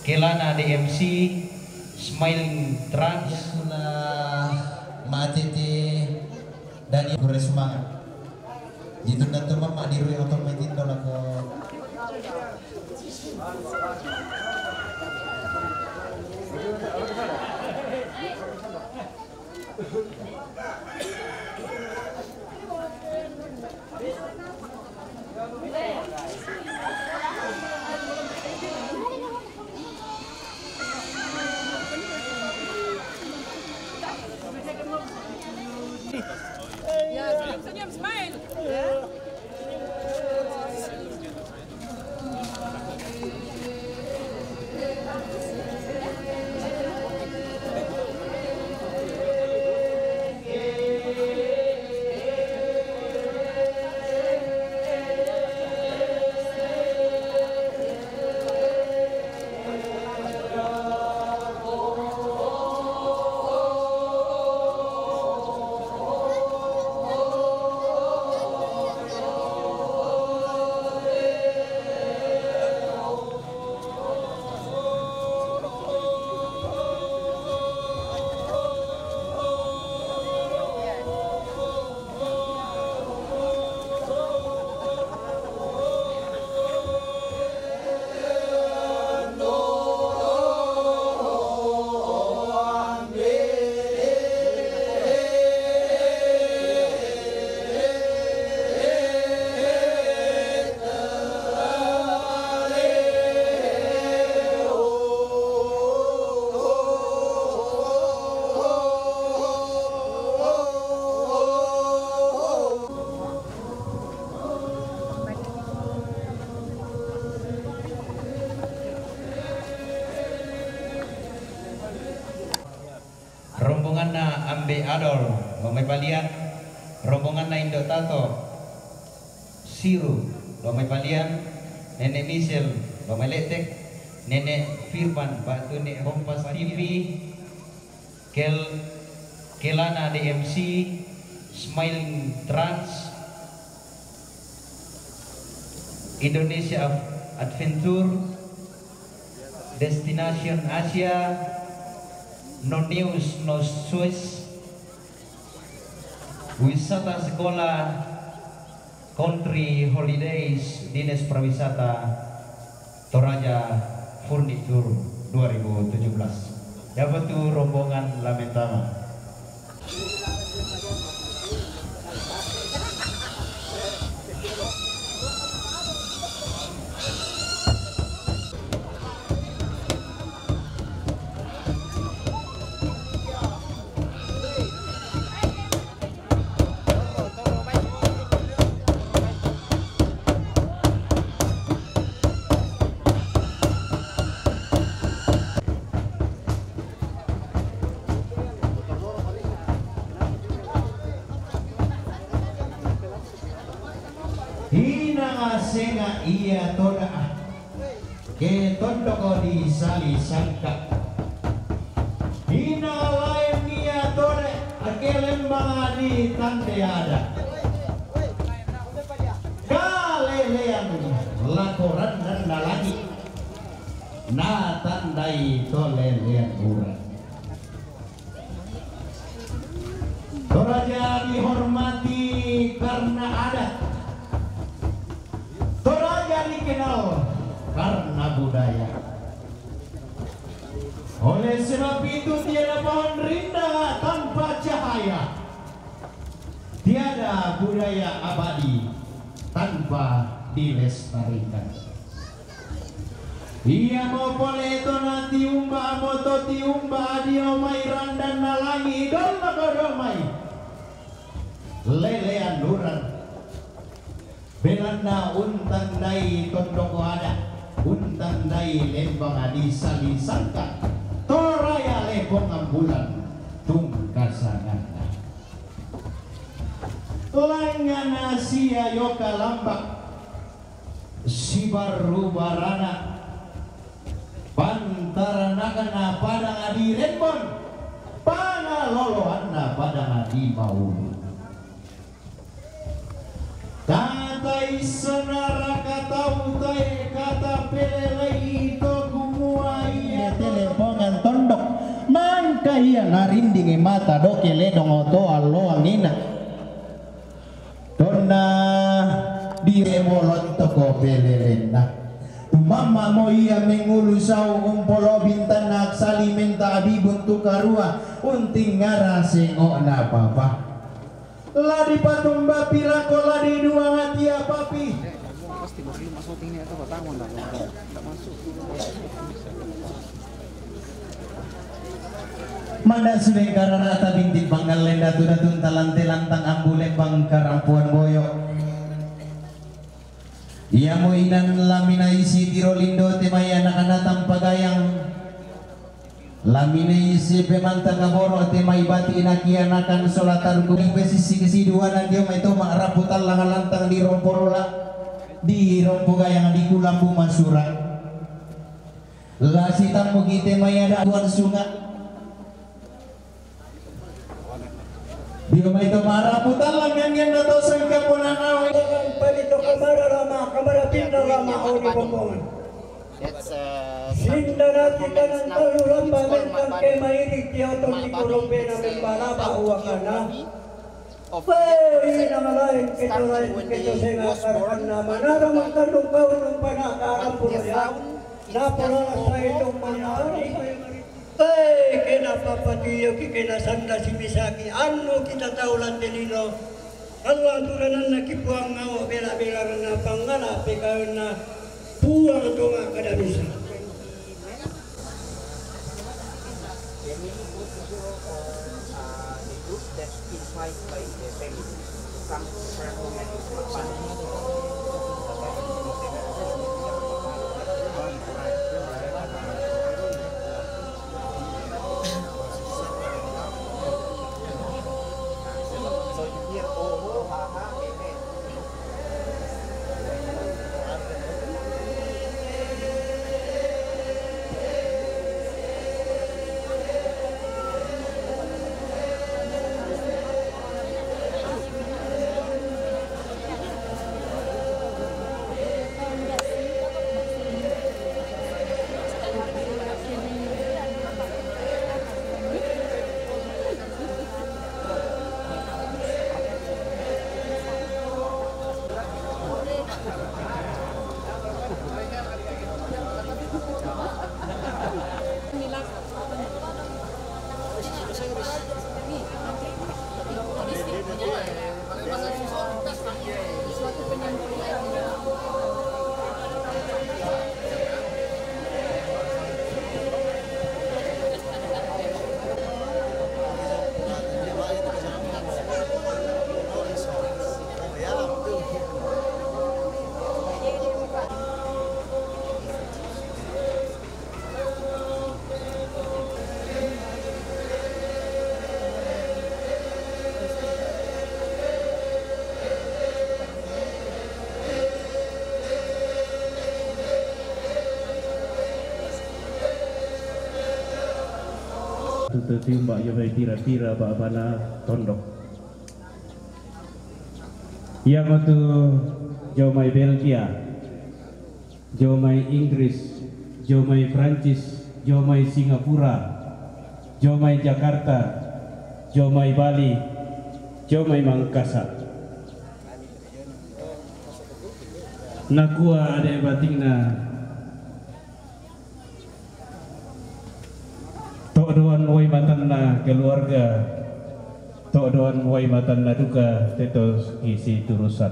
Kelana DMC, Smiling Trans, sudah matete dan ibu semangat. Itu dan teman mak diru yang otomatis dalam ko. Ya, senyum, smile. rombongan na Ambe Adol, Lomai Palian, rombongan na Indo Tato, Siru, Lomai Palian, Nenek Michel, Lomai Letek, Nenek Firman, Batu Nek Kompas TV, Kelana DMC, Smiling Trans, Indonesia Adventure, Destination Asia, No News No Swiss, Wisata Sekolah, Country Holidays, Dinas Prawisata Toraja Furniture 2017. Ya betul rombongan Lamentama. Hina senga iya toda ke tondoko di sali sangka. Hina lain iya toda ke lembang di tante ada. Kalelean laporan dan lagi na tandai tolelean urat. Toraja dihormati karena adat. Toraja dikenal karena budaya. Oleh sebab itu tiada pohon rindang tanpa cahaya. Tiada budaya abadi tanpa dilestarikan. Ia mau pole itu nanti umba moto tiumba diomai randan nalangi doma kodomai lelean duran belanda untan dai tondoko ada untan dai lembang adi sali sangka toraya lepong ambulan tungkasanana lengan Asia yoka lambak sibaru barana pantaranakana padang adi rembon pangalolohanna padang adi maulu. tai senara kata utai kata pelelai itu kumuai telepongan tondok mangka ia narindingi mata doke ledong oto allo angina dona dire molot toko pelelena mama mo iya mengulusau umpolo bintanak salimenta abibun tukarua unting ngarase na papa ladi patumba pirako ladi dua ngati papi pasti masuk ini atau pertama enggak masuk Manda sudah karena rata bintik banggal lenda tuda tuntalan telantang ambule bangkarampuan boyo ia mo inan lamina isi tirolindo temaya anak-anak pagayang lamina isi pemantang kaboro temay bati inakianakan solatan kuning pesisi kesiduan dia may to maaraputan langalantang di romporola di rompogayang di kulambu masura lasitan mo gite may adawan sunga dia may to maaraputan lang yan nato sa kapunanaw palito kamara lama kamara pinda lama o di bombongan. Sinda natin ka ng talulang balikan kay mairig tiyato ni Kurumbe na membalaba uwakana. Pwede na malayin kito sa nga karkan na manarang kalungkaw ng panakarampuno yan. Napura na sa itong manari. Kinapapatiyo kinasanda si Misaki. Ano kita taulan dinino? Allah turanan na kipuang ngawa bela-bela na pangalap ikaw na puwang tunga kada bisa. Mbak Yomai tira-tira bana tondok yang itu Jomai Belgia, Jomai Inggris, Jomai Prancis, Jomai Singapura, Jomai Jakarta, Jomai Bali, Jomai Mangkasa. Nakua ada batingna doan wai matanna keluarga doan wai matanna duka tetos isi turusan.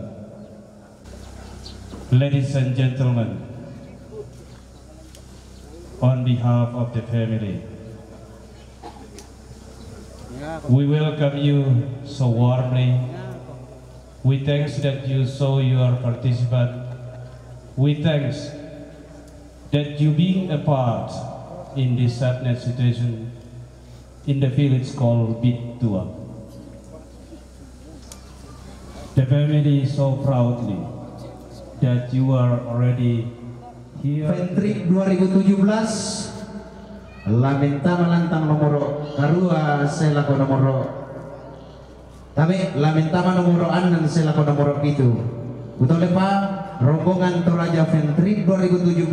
Ladies and gentlemen, on behalf of the family, we welcome you so warmly. We thanks that you show your participant. We thanks that you being a part in this sadness situation in the village called Bitua. The family so proudly that you are already here. Ventri 2017 Lamentama lantang nomor karua selako nomor tapi Lamentama nomor 6 selako nomor 7 Betul lepa rombongan Toraja Fentrip 2017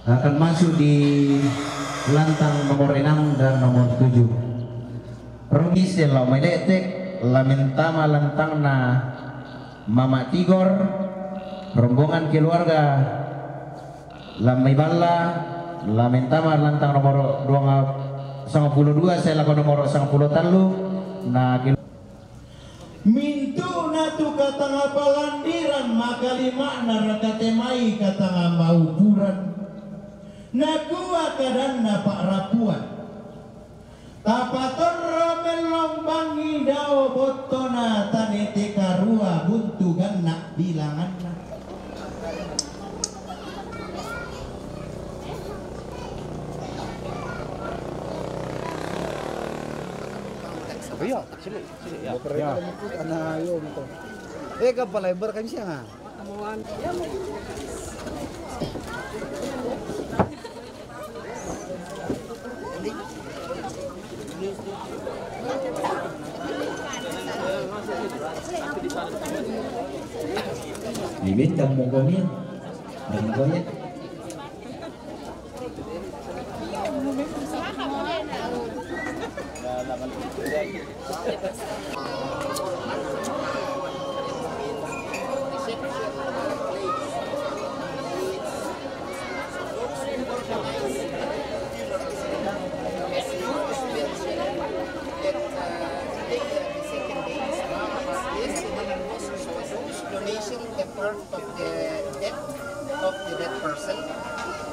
akan masuk di lantang nomor 6 dan nomor 7. Romis lo meletek lamentama lantang na Mama Tigor, rombongan keluarga Lamai Balla, lamentama lantang nomor 92 saya lakukan nomor 10 talu na Mintu natu katanga palandiran makalima na rakatemai katanga maupuran nakua kadanna pak rapuan tapaton romelong bangi dao botona tanete karua buntu ganna bilanganna Iya, sini ya. Ya. Ana yo gitu. Kapal lebar kan siya nga. Amuan. Bibit dan monggonya dan monggonya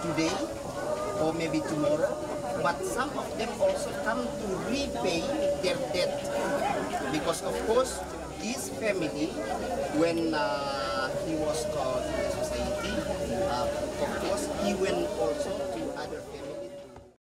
today or maybe tomorrow, but some of them also come to repay their debt because of course his family when he was called in the society